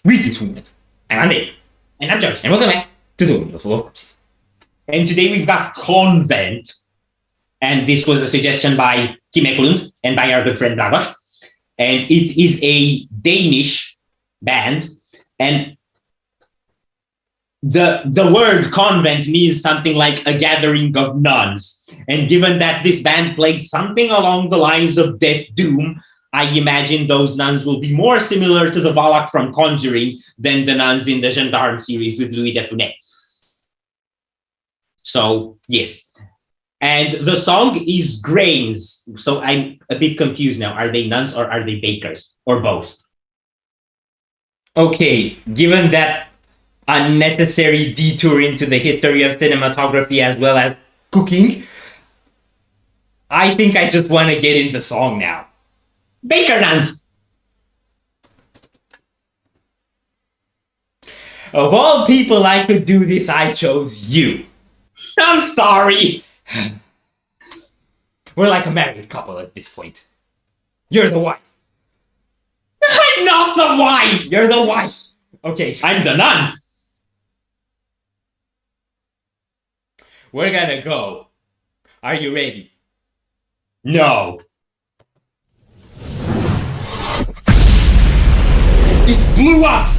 Greetings, humans. I'm Andy. And I'm George. And welcome back to the Windmill full of corpses. And today we've got Konvent. And this was a suggestion by Kim Eklund and by our good friend Dragos. And it is a Danish band. And the word convent means something like a gathering of nuns. And given that this band plays something along the lines of Death Doom, I imagine those nuns will be more similar to the Valak from Conjuring than the nuns in the Gendarme series with Louis de Funès. So, yes. And the song is Grains. So I'm a bit confused now. Are they nuns or are they bakers? Or both? Okay, given that unnecessary detour into the history of cinematography as well as cooking, I think I just want to get in the song now. Baker nuns! Of all people I could do this, I chose you. I'm sorry. We're like a married couple at this point. You're the wife. I'm not the wife! You're the wife. Okay, I'm the nun. we're gonna go. Are you ready? No. It blew up!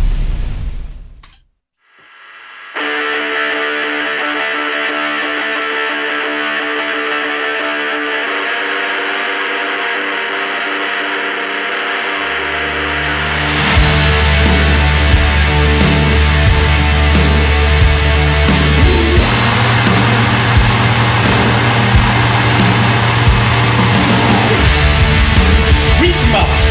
Windmill!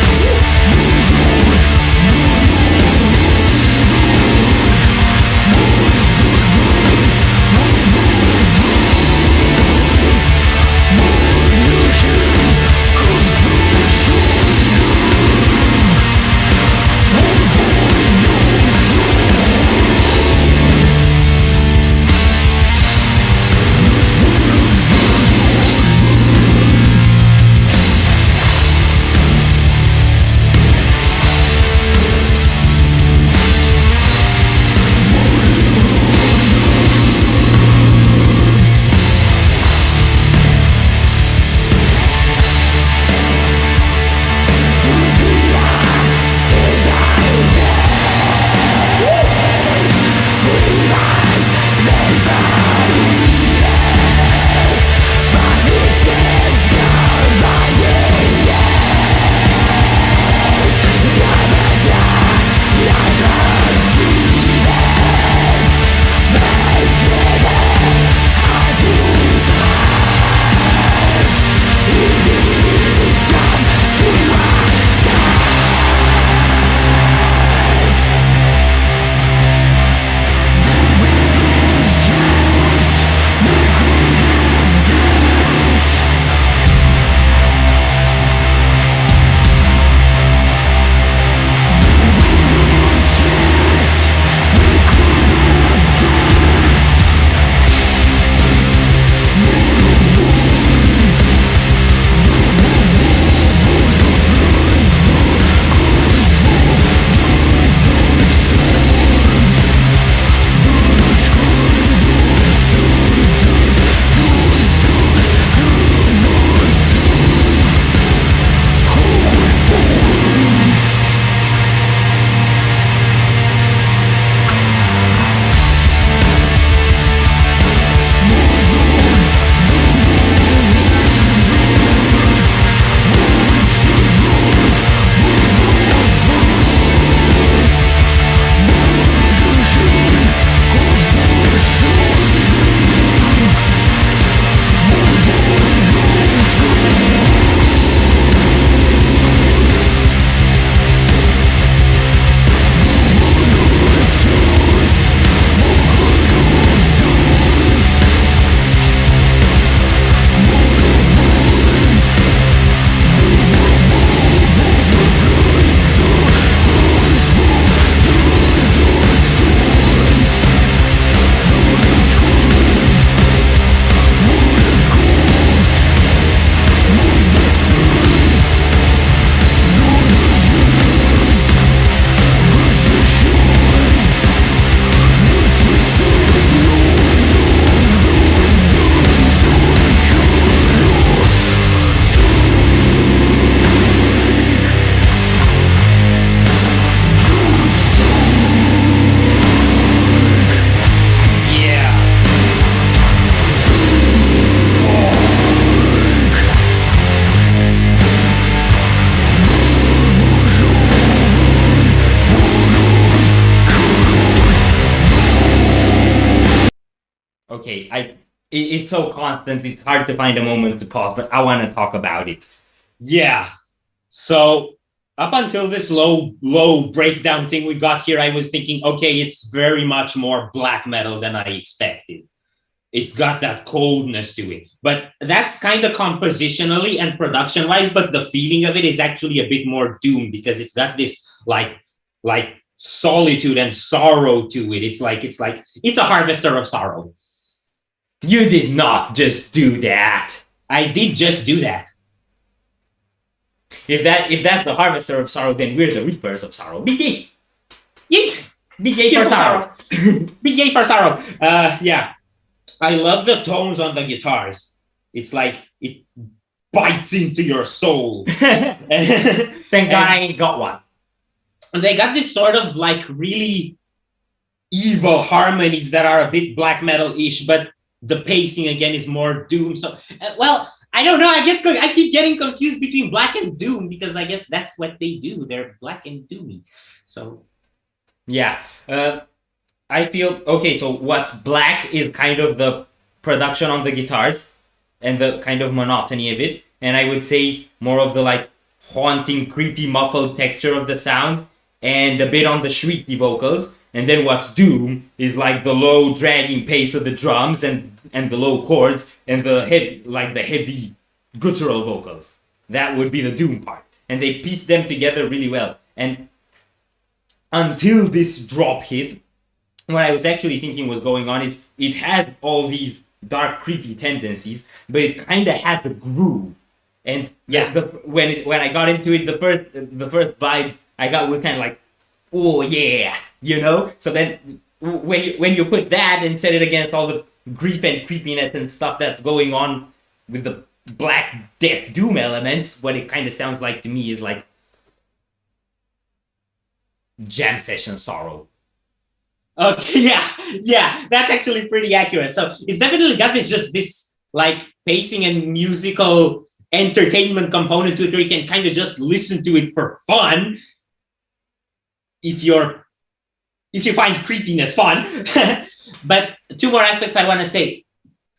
okay, it's so constant. It's hard to find a moment to pause, but I want to talk about it. Yeah. So up until this low breakdown thing we got here, I was thinking, okay, it's very much more black metal than I expected. It's got that coldness to it, but that's kind of compositionally and production wise. But the feeling of it is actually a bit more doom because it's got this like solitude and sorrow to it. It's a harvester of sorrow. You did not just do that. I did just do that. If that's the harvester of sorrow, then we're the reapers of sorrow. BK. Yeet. BK for sorrow. BK for sorrow. Yeah. I love the tones on the guitars. It's like it bites into your soul. Thank God I ain't got one. And they got this sort of like really evil harmonies that are a bit black metal-ish, but the pacing again is more doom. So, well, I don't know. I keep getting confused between black and doom because I guess that's what they do. They're black and doomy. So, yeah. I feel okay. So what's black is kind of the production on the guitars and the kind of monotony of it, and I would say more of the like haunting, creepy, muffled texture of the sound, and a bit on the shrieky vocals. And then what's doom is like the low, dragging pace of the drums and the low chords and the heavy guttural vocals. That would be the doom part, and they piece them together really well. And until this drop hit, what I was actually thinking was going on is it has all these dark, creepy tendencies, but it kind of has a groove. And yeah, when I got into it, the first vibe I got was kind of like, oh yeah, you know. So then when you put that and set it against all the grief and creepiness and stuff that's going on with the black death doom elements, what it kind of sounds like to me is like jam session sorrow. Okay, yeah, that's actually pretty accurate. So it's definitely got this like pacing and musical entertainment component to it, where you can kind of just listen to it for fun. If you find creepiness fun. But two more aspects I want to say.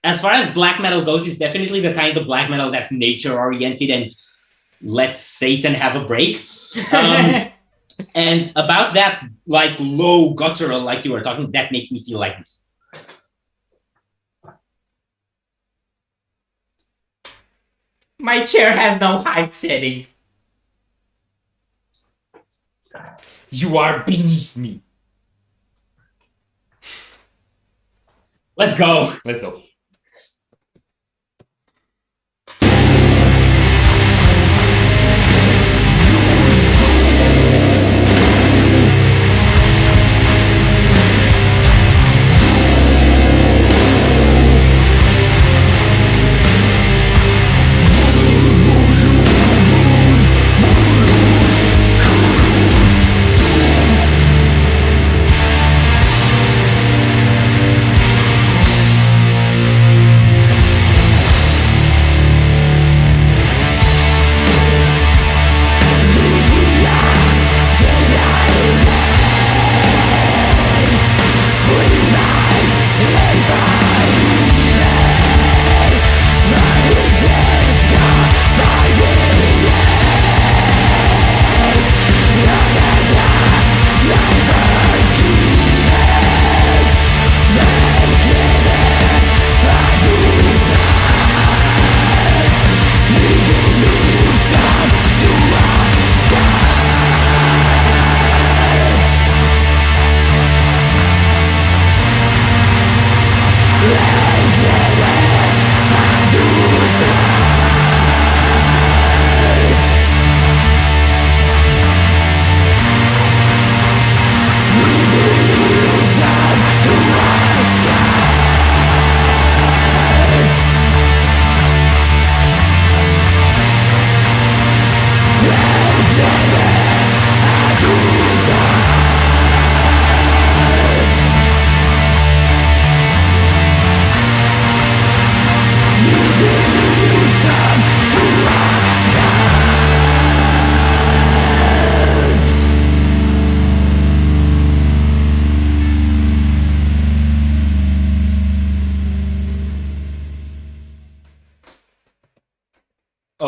As far as black metal goes, it's definitely the kind of black metal that's nature oriented and lets Satan have a break. And about that, like low guttural, like you were talking, that makes me feel like this. My chair has no height setting. You are beneath me. Let's go. Let's go.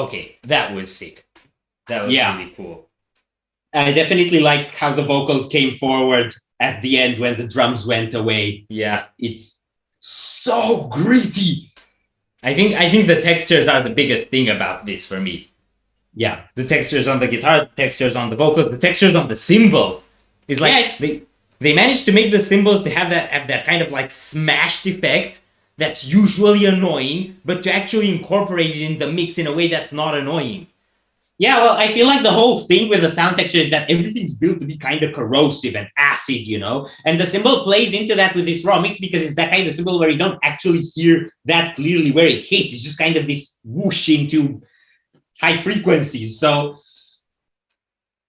okay, that was sick. That was really cool. I definitely like how the vocals came forward at the end when the drums went away. Yeah. It's so gritty. I think the textures are the biggest thing about this for me. Yeah. The textures on the guitars, the textures on the vocals, the textures on the cymbals. It's like they managed to make the cymbals to have that kind of like smashed effect that's usually annoying, but to actually incorporate it in the mix in a way that's not annoying. Yeah, well, I feel like the whole thing with the sound texture is that everything's built to be kind of corrosive and acid, you know? And the cymbal plays into that with this raw mix because it's that kind of cymbal where you don't actually hear that clearly where it hits. It's just kind of this whoosh into high frequencies. So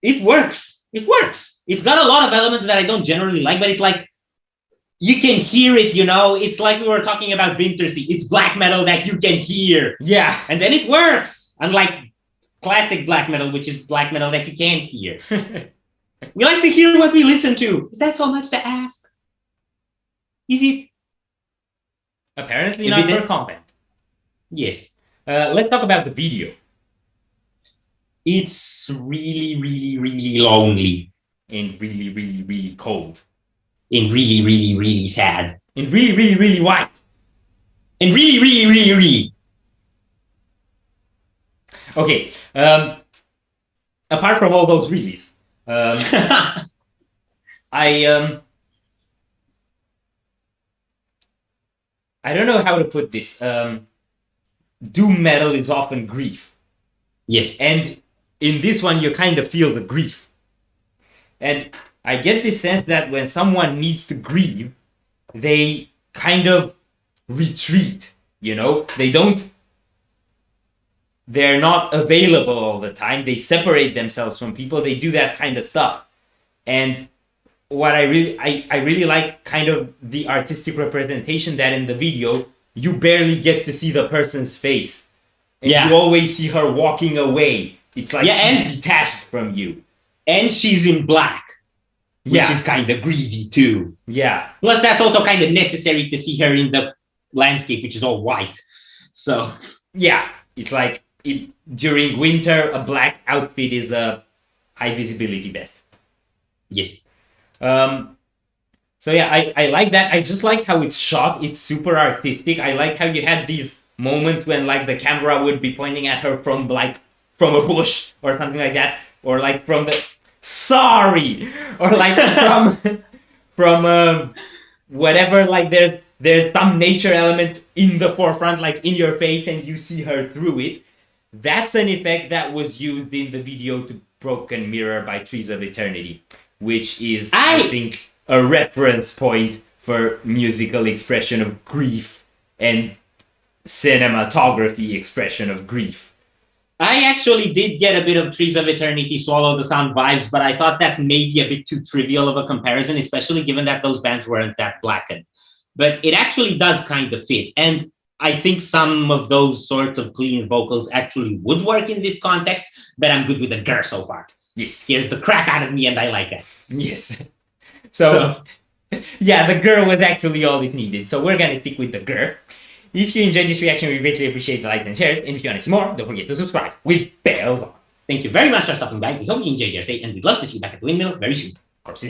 it works. It works. It's got a lot of elements that I don't generally like, but it's like, you can hear it, you know? It's like we were talking about Wintersea. It's black metal that you can hear. Yeah. And then it works. Unlike classic black metal, which is black metal that you can't hear. We like to hear what we listen to. Is that so much to ask? Is it? Apparently not for Konvent. Yes. Let's talk about the video. It's really, really, really lonely. And really, really, really cold. And really, really, really sad. And really, really, really white. And really, really, really, really. Okay. Apart from all those reallys, I don't know how to put this. Doom metal is often grief. Yes. And in this one, you kind of feel the grief. And I get this sense that when someone needs to grieve, they kind of retreat, you know? They're not available all the time. They separate themselves from people. They do that kind of stuff. And what I really like kind of the artistic representation that in the video, you barely get to see the person's face. And you always see her walking away. It's like she's detached from you. And she's in black. Which is kind of greedy too. Yeah. Plus that's also kind of necessary to see her in the landscape, which is all white. So. Yeah. It's like during winter, a black outfit is a high visibility vest. Yes. So yeah, I like that. I just like how it's shot. It's super artistic. I like how you had these moments when like the camera would be pointing at her from a bush or something like that, or like from the or like from whatever. Like there's some nature element in the forefront, like in your face, and you see her through it. That's an effect that was used in the video to Broken Mirror by Trees of Eternity, which is, I think, a reference point for musical expression of grief and cinematography expression of grief. I actually did get a bit of Trees of Eternity, Swallow the Sound vibes, but I thought that's maybe a bit too trivial of a comparison, especially given that those bands weren't that blackened. But it actually does kind of fit. And I think some of those sorts of clean vocals actually would work in this context, but I'm good with the grr so far. It scares the crap out of me, and I like that. Yes. So yeah, the grr was actually all it needed. So we're going to stick with the grr. If you enjoyed this reaction, we greatly appreciate the likes and shares. And if you want to see more, don't forget to subscribe with bells on. Thank you very much for stopping by. We hope you enjoyed your stay, and we'd love to see you back at the Windmill very soon. Corpse.